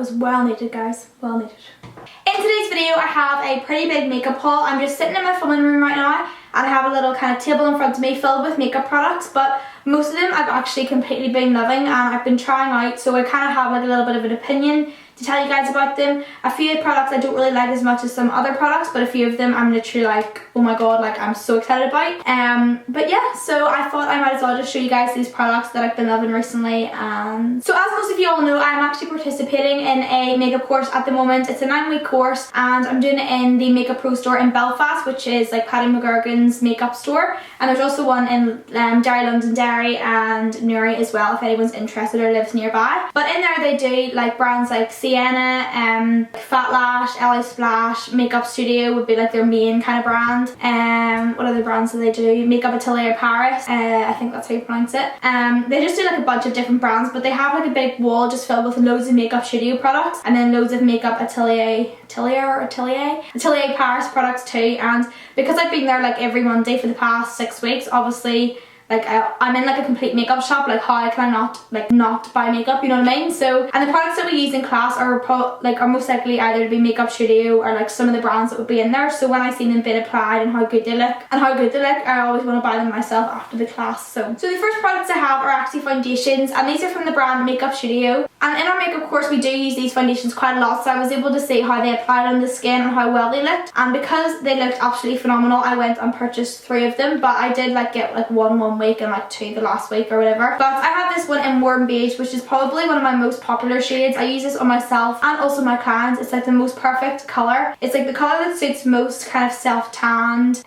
was well needed, guys, well needed. In today's video I have a pretty big makeup haul. I'm just sitting in my filming room right now and I have a little kind of table in front of me filled with makeup products, but most of them I've actually completely been loving and I've been trying out, so I kind of have like a little bit of an opinion to tell you guys about them. A few products I don't really like as much as some other products, but a few of them I'm literally like, oh my god, like I'm so excited about. But yeah, so I thought I might as well just show you guys these products that I've been loving recently. And so as most of you all know, I'm actually participating in a makeup course at the moment. It's a 9-week course and I'm doing it in the Makeup Pro store in Belfast, which is like Paddy McGurgan's makeup store, and there's also one in Derry Londonderry and Newry as well if anyone's interested or lives nearby. But in there they do like brands like Sienna, Fat Lash, LA Splash, Makeup Studio would be like their main kind of brand. What other brands do they do? Makeup Atelier Paris, I think that's how you pronounce it. They just do like a bunch of different brands, but they have like a big wall just filled with loads of Makeup Studio products and then loads of Makeup Atelier Paris products too. And because I've been there like every Monday for the past 6 weeks, obviously like I'm in like a complete makeup shop. Like how can I not buy makeup, you know what I mean? So, and the products that we use in class are most likely either to be Makeup Studio or like some of the brands that would be in there. So when I see them being applied and how good they look, I always want to buy them myself after the class. So the first products I have are actually foundations, and these are from the brand Makeup Studio. And in our makeup course we do use these foundations quite a lot, so I was able to see how they applied on the skin and how well they looked. And because they looked absolutely phenomenal, I went and purchased 3 of them, but I did like get like one week and like 2 the last week or whatever. But I have this one in Warm Beige, which is probably one of my most popular shades. I use this on myself and also my clients. It's like the most perfect colour. It's like the colour that suits most kind of self-tanned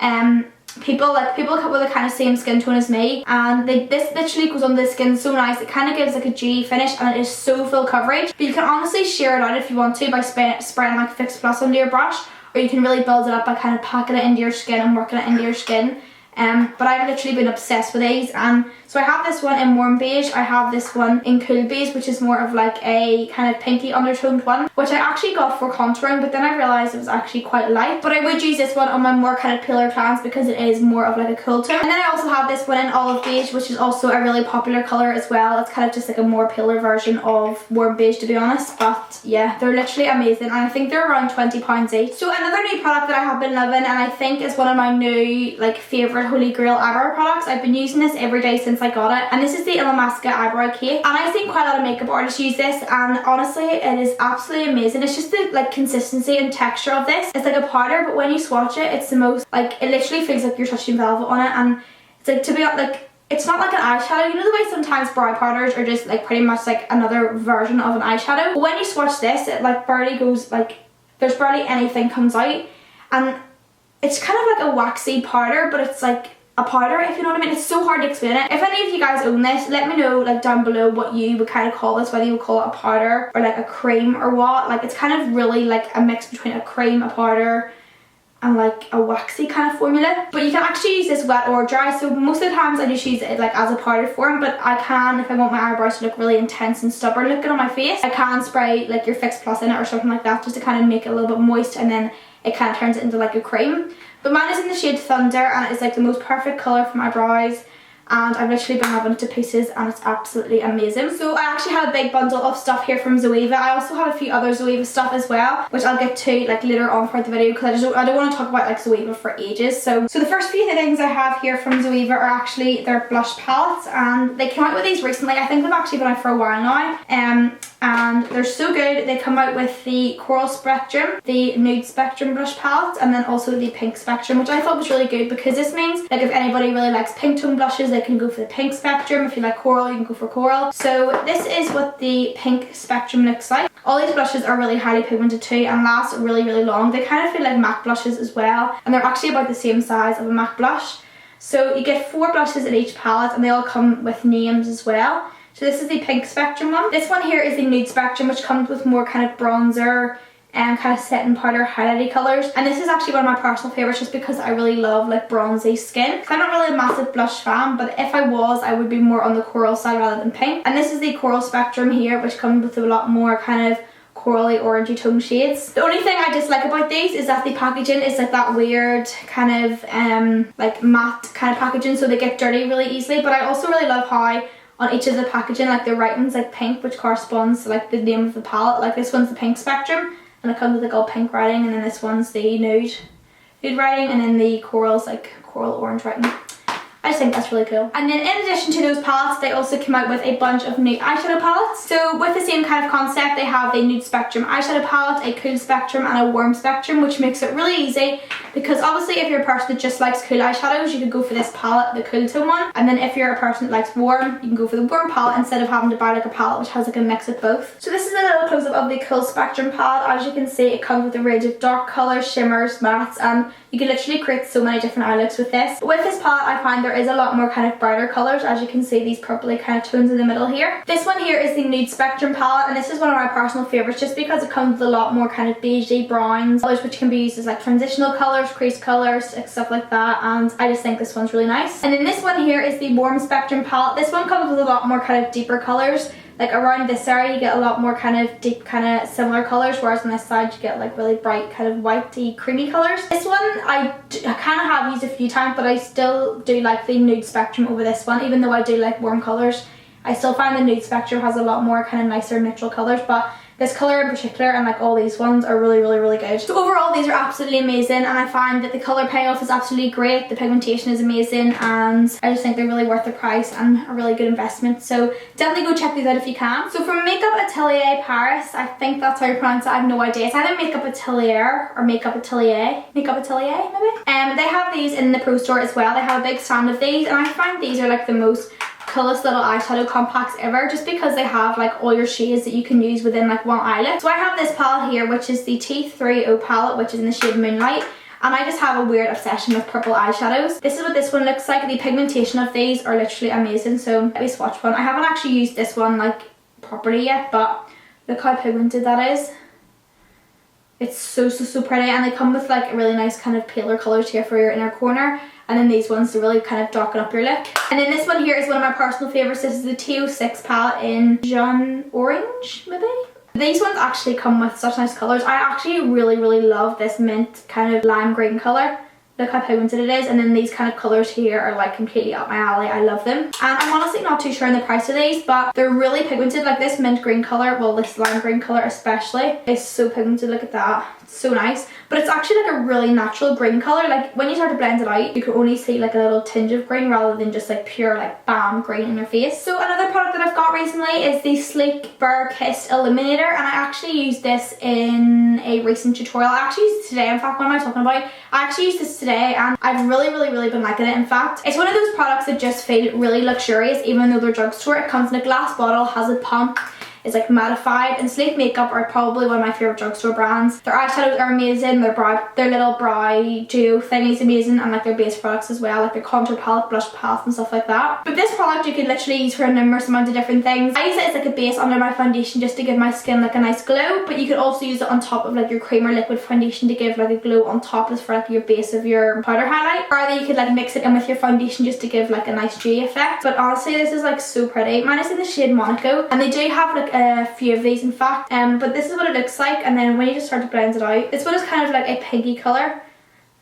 people with the kind of same skin tone as me, and this literally goes on the skin so nice. It kind of gives like a dewy finish and it is so full coverage, but you can honestly sheer it out if you want to by spraying like Fix Plus under your brush, or you can really build it up by kind of packing it into your skin and working it into your skin. But I've literally been obsessed with these, and so I have this one in Warm Beige, I have this one in Cool Beige, which is more of like a kind of pinky undertoned one, which I actually got for contouring, but then I realised it was actually quite light. But I would use this one on my more kind of paler clients because it is more of like a cool tone. And then I also have this one in Olive Beige, which is also a really popular colour as well. It's kind of just like a more paler version of Warm Beige, to be honest. But yeah, they're literally amazing, and I think they're around £20 each. So another new product that I have been loving, and I think is one of my new like favourite holy grail eyebrow products. I've been using this every day since I got it, and this is the ILLIMASQUA eyebrow cake, and I've seen quite a lot of makeup artists use this, and honestly it is absolutely amazing. It's just the like consistency and texture of this. It's like a powder, but when you swatch it, it's the most like, it literally feels like you're touching velvet on it, and it's like, to be honest, like it's not like an eyeshadow. You know the way sometimes brow powders are just like pretty much like another version of an eyeshadow, but when you swatch this, it like barely goes, like there's barely anything comes out, and it's kind of like a waxy powder, but it's like a powder, if you know what I mean. It's so hard to explain it. If any of you guys own this, let me know like down below what you would kind of call this, whether you would call it a powder or like a cream or what. Like it's kind of really like a mix between a cream, a powder and like a waxy kind of formula. But you can actually use this wet or dry, so most of the times I just use it like as a powder form, but I can, if I want my eyebrows to look really intense and stubborn looking on my face, I can spray like your Fix Plus in it or something like that, just to kind of make it a little bit moist, and then it kind of turns it into like a cream. But mine is in the shade Thunder, and it's like the most perfect colour for my brows, and I've literally been loving it to pieces, and it's absolutely amazing. So I actually have a big bundle of stuff here from Zoeva. I also have a few other Zoeva stuff as well, which I'll get to like later on for the video, because I don't want to talk about like Zoeva for ages. So the first few things I have here from Zoeva are actually their blush palettes, and they came out with these recently. I think they've actually been out for a while now, and they're so good. They come out with the Coral Spectrum, the Nude Spectrum blush palette, and then also the Pink Spectrum, which I thought was really good because this means like if anybody really likes pink tone blushes, they can go for the Pink Spectrum. If you like coral, you can go for coral. So this is what the Pink Spectrum looks like. All these blushes are really highly pigmented too and last really long. They kind of feel like MAC blushes as well, and they're actually about the same size of a MAC blush. So you get 4 blushes in each palette, and they all come with names as well. So this is the Pink Spectrum one. This one here is the Nude Spectrum, which comes with more kind of bronzer and kind of setting powder highlighty colours. And this is actually one of my personal favourites just because I really love like bronzy skin. I'm not really a massive blush fan, but if I was, I would be more on the coral side rather than pink. And this is the Coral Spectrum here, which comes with a lot more kind of corally orangey tone shades. The only thing I dislike about these is that the packaging is like that weird kind of like matte kind of packaging, so they get dirty really easily. But I also really love how on each of the packaging, like the writing's like pink, which corresponds to like the name of the palette. Like this one's the pink spectrum, and it comes with like all pink writing, and then this one's the nude writing, and then the coral's like coral orange writing. I just think that's really cool. And then in addition to those palettes, they also came out with a bunch of new eyeshadow palettes. So with the same kind of concept, they have a nude spectrum eyeshadow palette, a cool spectrum, and a warm spectrum, which makes it really easy because obviously if you're a person that just likes cool eyeshadows, you could go for this palette, the cool tone one. And then if you're a person that likes warm, you can go for the warm palette instead of having to buy like a palette which has like a mix of both. So this is a little close-up of the cool spectrum palette. As you can see, it comes with a range of dark colours, shimmers, mattes, and you can literally create so many different eye looks with this. With this palette, I find there is a lot more kind of brighter colours. As you can see, these purpley kind of tones in the middle here. This one here is the nude spectrum palette, and this is one of my personal favourites just because it comes with a lot more kind of beigey browns, colours which can be used as like transitional colours, crease colours, stuff like that, and I just think this one's really nice. And then this one here is the warm spectrum palette. This one comes with a lot more kind of deeper colours. Like around this area you get a lot more kind of deep kind of similar colours, whereas on this side you get like really bright kind of whitey creamy colours. This one I kind of have used a few times, but I still do like the nude spectrum over this one. Even though I do like warm colours, I still find the nude spectrum has a lot more kind of nicer neutral colours, but this colour in particular and like all these ones are really good. So overall these are absolutely amazing, and I find that the colour payoff is absolutely great, the pigmentation is amazing, and I just think they're really worth the price and a really good investment. So definitely go check these out if you can. So from Makeup Atelier Paris, I think that's how you pronounce it, I have no idea. It's either Makeup Atelier or Makeup Atelier. Makeup Atelier maybe? They have these in the Pro Store as well. They have a big stand of these, and I find these are like the most coolest little eyeshadow compacts ever, just because they have like all your shades that you can use within like one eye look. So I have this palette here, which is the T30 palette, which is in the shade Moonlight, and I just have a weird obsession with purple eyeshadows. This is what this one looks like. The pigmentation of these are literally amazing, so let me swatch one. I haven't actually used this one like properly yet, but look how pigmented that is. It's so pretty, and they come with like a really nice kind of paler colours here for your inner corner, and then these ones to really kind of darken up your look. And then this one here is one of my personal favourites. This is the T06 palette in Jaune Orange maybe? These ones actually come with such nice colours. I actually really love this mint kind of lime green colour. Look how pigmented it is, and then these kind of colours here are like completely up my alley. I love them, and I'm honestly not too sure on the price of these, but they're really pigmented. Like this mint green colour, well this lime green colour especially, is so pigmented. Look at that, it's so nice, but it's actually like a really natural green colour. Like when you start to blend it out, you can only see like a little tinge of green rather than just like pure like bam green in your face. So another product that I've got recently is the Sleek Bare Kissed Illuminator, and I actually used this in a recent tutorial. I actually used it today. In fact, what am I talking about? I actually used this today, and I've really been liking it. In fact, it's one of those products that just feel really luxurious even though they're drugstore. It comes in a glass bottle, has a pump, is like mattified, and Sleek Makeup are probably one of my favourite drugstore brands. Their eyeshadows are amazing, their little brow duo thing is amazing, and like their base products as well, like their contour palette, blush palette and stuff like that. But this product you could literally use for a numerous amount of different things. I use it as like a base under my foundation just to give my skin like a nice glow, but you could also use it on top of like your cream or liquid foundation to give like a glow on top as for like your base of your powder highlight. Or either you could like mix it in with your foundation just to give like a nice dewy effect. But honestly this is like so pretty. Mine is in the shade Monaco, and they do have like a few of these in fact, but this is what it looks like. And then when you just start to blend it out, this one is kind of like a pinky colour.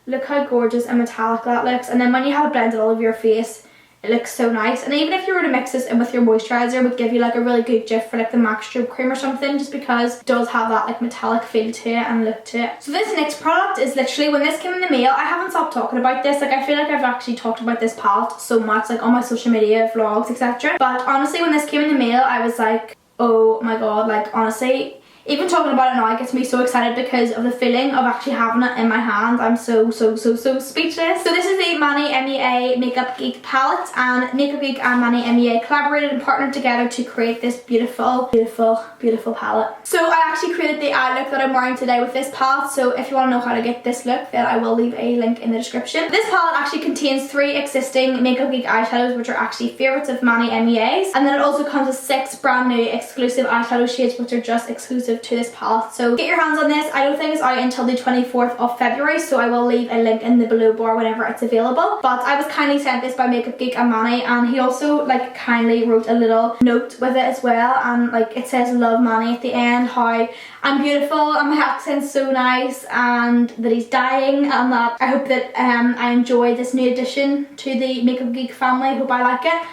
Look how gorgeous and metallic that looks, and then when you have it blended all over your face, it looks so nice. And even if you were to mix this in with your moisturiser, it would give you like a really good gif for like the MAC Strobe cream or something, just because it does have that like metallic feel to it and look to it. So this next product is literally, when this came in the mail, I haven't stopped talking about this. Like I feel like I've actually talked about this palette so much, like on my social media, vlogs, etc. But honestly, when this came in the mail, I was like, oh my god, like honestly, even talking about it now, it gets me so excited because of the feeling of actually having it in my hand. I'm so speechless. So this is the Manny MUA Makeup Geek palette, and Makeup Geek and Manny MUA collaborated and partnered together to create this beautiful palette. So I actually created the eye look that I'm wearing today with this palette, so if you want to know how to get this look, then I will leave a link in the description. This palette actually contains 3 existing Makeup Geek eyeshadows, which are actually favourites of Manny MUA's, and then it also comes with 6 brand new exclusive eyeshadow shades which are just exclusive to this palette. So get your hands on this. I don't think it's out until the 24th of February, so I will leave a link in the below bar whenever it's available. But I was kindly sent this by Makeup Geek and Manny, and he also like kindly wrote a little note with it as well, and like it says love Manny at the end, how I'm beautiful and my accent's so nice, and that he's dying, and that I hope that I enjoy this new addition to the Makeup Geek family. I hope I like it.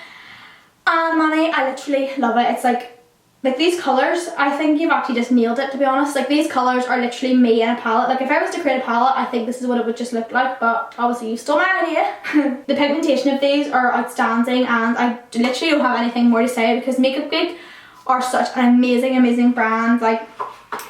And Manny, I literally love it. It's like these colours, I think you've actually just nailed it, to be honest. Like these colours are literally me in a palette. Like if I was to create a palette, I think this is what it would just look like, but obviously you stole my idea. The pigmentation of these are outstanding, and I literally don't have anything more to say because Makeup Geek are such an amazing brand. Like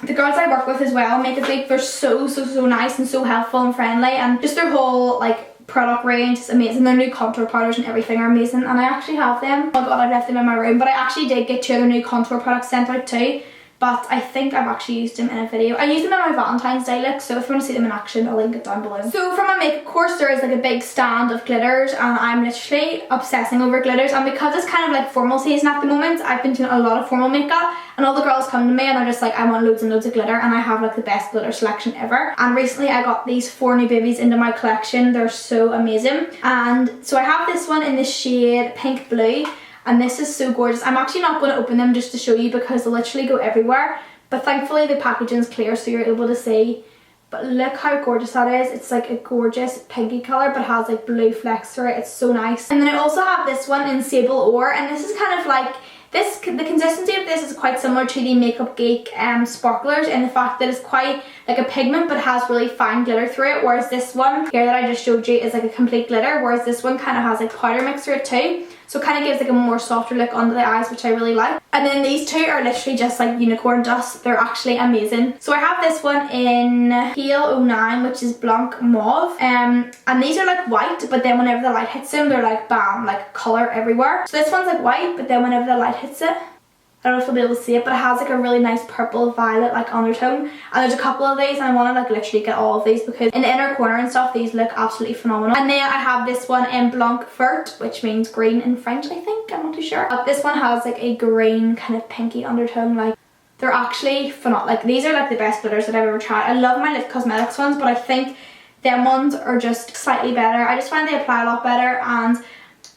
the girls I work with as well, Makeup Geek, they're so nice and so helpful and friendly, and just their whole like product range is amazing. Their new contour powders and everything are amazing, and I actually have them. Oh god, I've left them in my room, but I actually did get 2 of their new contour products sent out too, but I think I've actually used them in a video. I used them in my Valentine's Day look, so if you want to see them in action, I'll link it down below. So for my makeup course, there is like a big stand of glitters, and I'm literally obsessing over glitters, and because it's kind of like formal season at the moment, I've been doing a lot of formal makeup, and all the girls come to me and are just like, I want loads and loads of glitter, and I have like the best glitter selection ever. And recently I got these 4 new babies into my collection. They're so amazing. And so I have this one in the shade Pink Blue, and this is so gorgeous. I'm actually not going to open them just to show you because they'll literally go everywhere, but thankfully the packaging is clear so you're able to see. But look how gorgeous that is. It's like a gorgeous pinky colour but has like blue flecks through it. It's so nice. And then I also have this one in Sable Ore, and this is kind of like the consistency of this is quite similar to the Makeup Geek sparklers in the fact that it's quite like a pigment but has really fine glitter through it, whereas this one here that I just showed you is like a complete glitter, whereas this one kind of has like powder mix through it too. So it kind of gives like a more softer look under the eyes, which I really like. And then these 2 are literally just like unicorn dust. They're actually amazing. So I have this one in Pale 09, which is Blanc Mauve. And these are like white, but then whenever the light hits them, they're like bam, like colour everywhere. So this one's like white, but then whenever the light hits it, I don't know if you'll be able to see it, but it has like a really nice purple violet like undertone. And there's a couple of these, and I want to like literally get all of these because in the inner corner and stuff, these look absolutely phenomenal. And then I have this one in Blanc Vert, which means green in French, I think. I'm not too sure. But this one has like a green kind of pinky undertone. Like they're actually phenomenal. Like these are like the best glitters that I've ever tried. I love my Lit Cosmetics ones, but I think them ones are just slightly better. I just find they apply a lot better.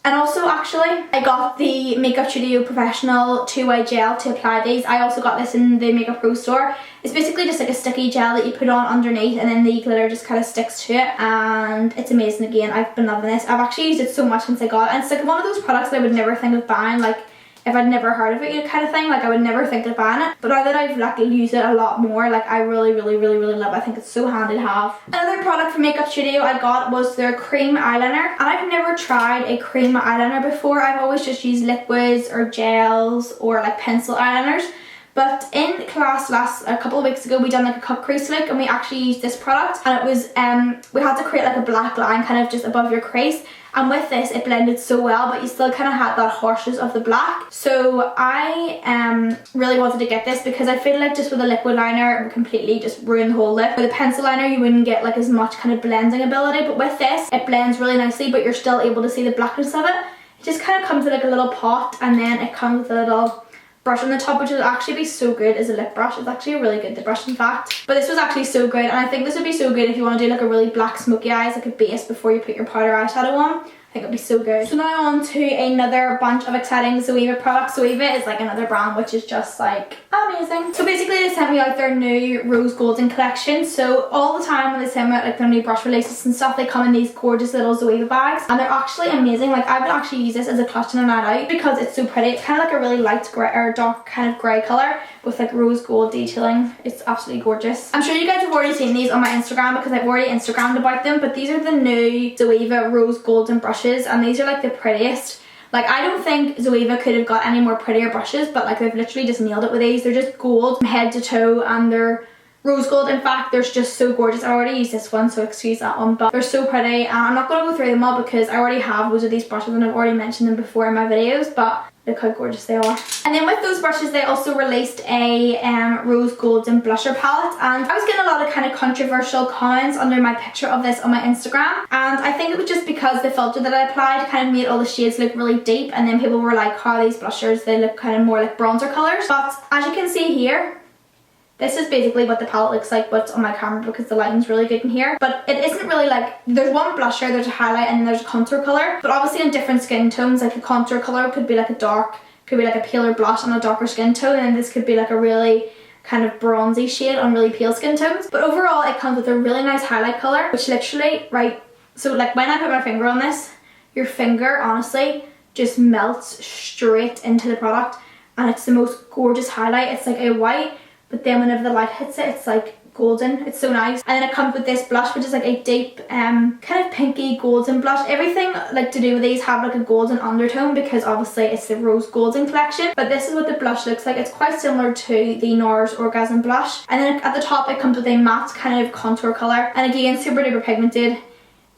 And also actually, I got the Makeup Studio Professional 2-way gel to apply these. I also got this in the Makeup Pro store. It's basically just like a sticky gel that you put on underneath, and then the glitter just kind of sticks to it, and it's amazing. Again, I've been loving this. I've actually used it so much since I got it, and it's like one of those products that I would never think of buying, like if I'd never heard of it kind of thing. Like I would never think of buying it, but now that I've like used it a lot more, like I really love it. I think it's so handy to have. Another product from Makeup Studio I got was their cream eyeliner, and I've never tried a cream eyeliner before. I've always just used liquids or gels or like pencil eyeliners. But in class a couple of weeks ago, we done like a cut crease look, and we actually used this product, and it was we had to create like a black line kind of just above your crease, and with this it blended so well, but you still kind of had that harshness of the black. So I really wanted to get this because I feel like just with a liquid liner it would completely just ruin the whole look. With a pencil liner you wouldn't get like as much kind of blending ability, but with this it blends really nicely, but you're still able to see the blackness of it. It just kind of comes in like a little pot, and then it comes with a little brush on the top, which would actually be so good as a lip brush. It's actually a really good lip brush in fact, but this was actually so good, and I think this would be so good if you want to do like a really black smoky eyes, like a base before you put your powder eyeshadow on. I think it'd be so good. So now on to another bunch of exciting Zoeva products. Zoeva is like another brand which is just like amazing. So basically they sent me out their new rose golden collection. So all the time when they send me out like their new brush releases and stuff, they come in these gorgeous little Zoeva bags, and they're actually amazing. Like I would actually use this as a clutch on a night out because it's so pretty. It's kind of like a really light grey or dark kind of grey colour with like rose gold detailing. It's absolutely gorgeous. I'm sure you guys have already seen these on my Instagram because I've already Instagrammed about them, but these are the new Zoeva rose golden brushes, and these are like the prettiest. Like I don't think Zoeva could have got any more prettier brushes, but like they've literally just nailed it with these. They're just gold from head to toe, and they're rose gold. In fact, they're just so gorgeous. I already used this one, so excuse that one, but they're so pretty, and I'm not going to go through them all because I already have loads of these brushes and I've already mentioned them before in my videos, but look how gorgeous they are. And then with those brushes they also released a rose golden blusher palette, and I was getting a lot of kind of controversial comments under my picture of this on my Instagram, and I think it was just because the filter that I applied kind of made all the shades look really deep, and then people were like, how are these blushers, they look kind of more like bronzer colours. But as you can see here, this is basically what the palette looks like, but on my camera because the lighting's really good in here. But it isn't really like, there's one blusher, there's a highlight, and then there's a contour colour. But obviously in different skin tones, like the contour colour could be like a dark, could be like a paler blush on a darker skin tone, and then this could be like a really kind of bronzy shade on really pale skin tones. But overall it comes with a really nice highlight colour, which literally, right, so like when I put my finger on this, your finger honestly just melts straight into the product, and it's the most gorgeous highlight. It's like a white, but then whenever the light hits it, it's like golden. It's so nice. And then it comes with this blush, which is like a deep kind of pinky golden blush. Everything like to do with these have like a golden undertone because obviously it's the rose golden collection. But this is what the blush looks like. It's quite similar to the NARS Orgasm blush, and then at the top it comes with a matte kind of contour color, and again super duper pigmented.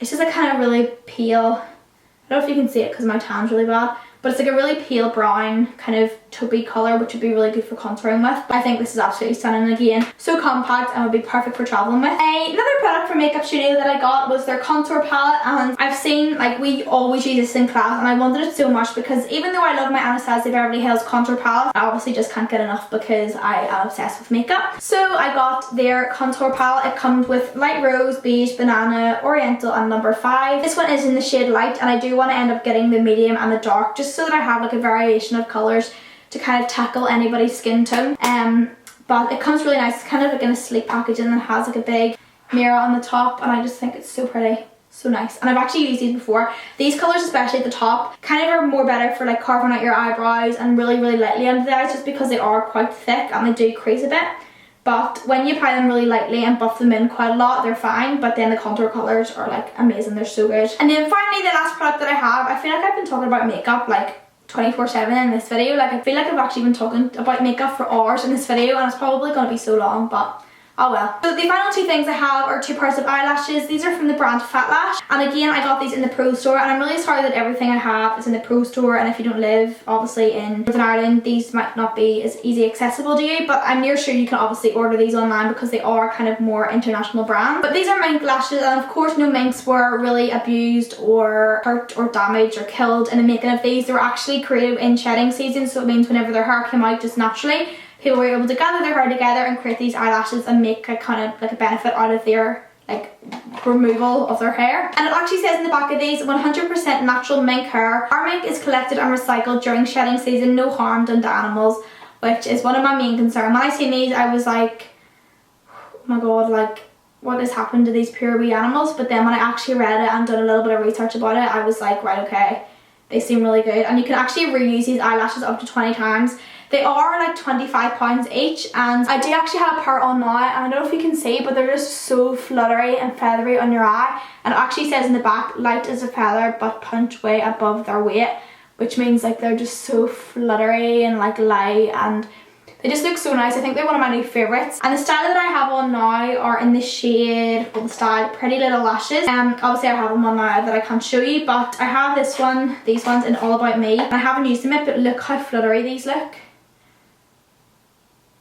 It's just a kind of really pale, I don't know if you can see it because my tan's really bad, but it's like a really pale brown kind of taupey colour, which would be really good for contouring with. I think this is absolutely stunning. Again, so compact and would be perfect for travelling with. Another product from Makeup Studio that I got was their contour palette, and I've seen, like, we always use this in class, and I wanted it so much because even though I love my Anastasia Beverly Hills contour palette, I obviously just can't get enough because I am obsessed with makeup. So I got their contour palette. It comes with light rose, beige, banana, oriental and number 5. This one is in the shade light, and I do want to end up getting the medium and the dark just so that I have like a variation of colours to kind of tackle anybody's skin tone. But it comes really nice. It's kind of like in a sleek packaging and it has like a big mirror on the top, and I just think it's so pretty, so nice. And I've actually used these before. These colours, especially at the top, kind of are more better for like carving out your eyebrows and really lightly under the eyes, just because they are quite thick and they do crease a bit. But when you apply them really lightly and buff them in quite a lot, they're fine. But then the contour colours are like amazing. They're so good. And then finally, the last product that I have, I feel like I've been talking about makeup like 24/7 in this video. Like, I feel like I've actually been talking about makeup for hours in this video, and it's probably going to be so long, but oh well. So the final two things I have are 2 pairs of eyelashes. These are from the brand Fat Lash, and again I got these in the Pro Store, and I'm really sorry that everything I have is in the Pro Store, and if you don't live obviously in Northern Ireland, these might not be as easy accessible to you, but I'm near sure you can obviously order these online because they are kind of more international brands. But these are Mink lashes, and of course no Minks were really abused or hurt or damaged or killed in the making of these. They were actually created in shedding season, so it means whenever their hair came out just naturally, people were able to gather their hair together and create these eyelashes and make a kind of like a benefit out of their like removal of their hair. And it actually says in the back of these, 100% natural mink hair. Our mink is collected and recycled during shedding season, no harm done to animals, which is one of my main concerns. When I seen these, I was like, oh my god, like what has happened to these pure wee animals? But then when I actually read it and done a little bit of research about it, I was like, right, okay, they seem really good. And you can actually reuse these eyelashes up to 20 times. They are like £25 each, and I do actually have a pair on now, and I don't know if you can see, but they're just so fluttery and feathery on your eye. And it actually says in the back, light as a feather but punch way above their weight, which means like they're just so fluttery and like light, and they just look so nice. I think they're one of my new favourites. And the style that I have on now are in the shade, well, the style Pretty Little Lashes. Obviously I have them on now that I can't show you, but I have this one, these ones in All About Me. And I haven't used them yet, but look how fluttery these look.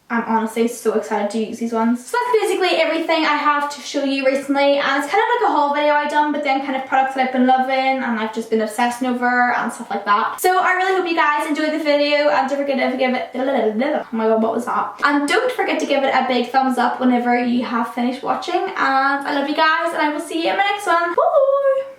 I'm honestly so excited to use these ones. So that's basically everything I have to show you recently, and it's kind of like a haul video I done, but then kind of products that I've been loving and I've just been obsessing over and stuff like that. So I really hope you guys enjoyed the video, and don't forget to give it, oh my god, what was that? And don't forget to give it a big thumbs up whenever you have finished watching, and I love you guys, and I will see you in my next one. Bye!